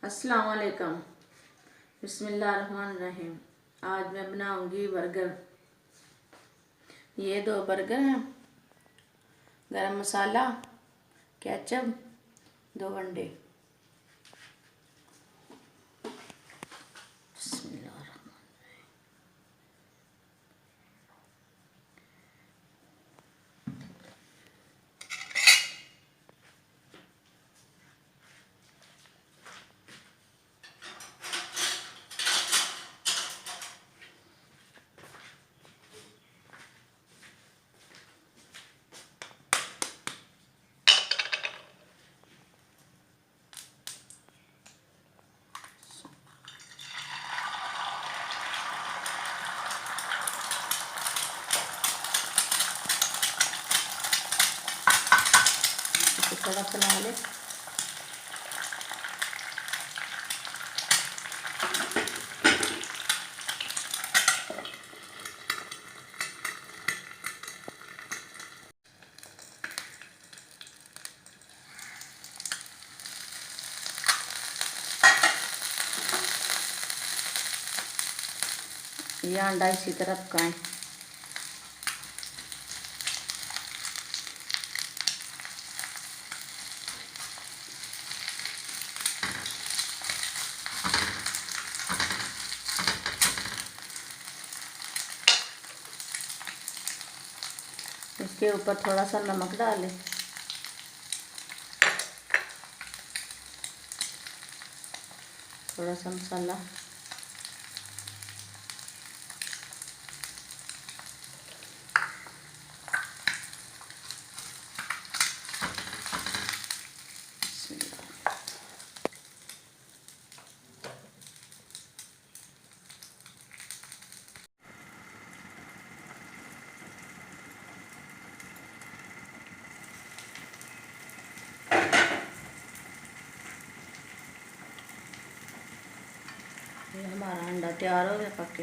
अस्सलाम वालेकुम। बिस्मिल्लाहिर्रहमानिर्रहीम। आज मैं बनाऊंगी बर्गर। ये 2 बर्गर हैं, गरम मसाला, केचप, 2 अंडे। थोड़ा फैला ले। ये अंडा इसी तरह पकाएं। इसके ऊपर थोड़ा सा नमक डालें, थोड़ा सा मसाला, ये हमारा अंडा तैयार हो गया पक के।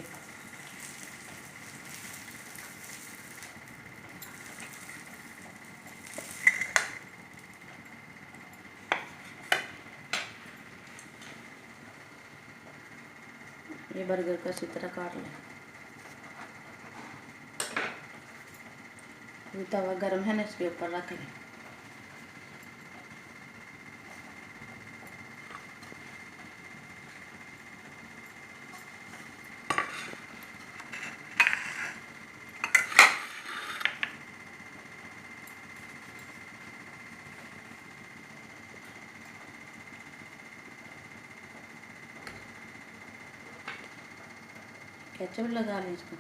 ये बर्गर का इसी तरह काट लें। ये तवा गर्म है ना, इसके ऊपर रख लें। केचप लगा लें इसको।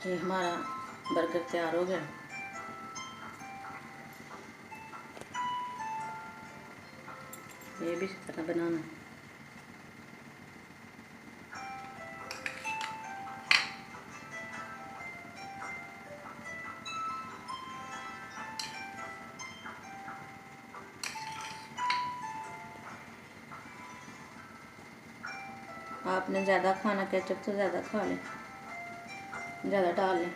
ये हमारा बर्गर तैयार हो गया। ये भी इस तरह बनाना। आपने ज़्यादा खाना केचप तो ज़्यादा खा लें, ज़्यादा डाल लें।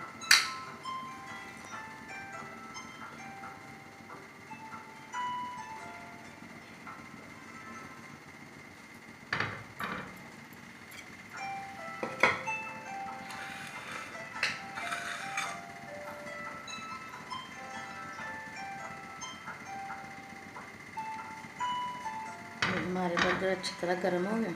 हमारे बर्गर अच्छी तरह गर्म हो गए।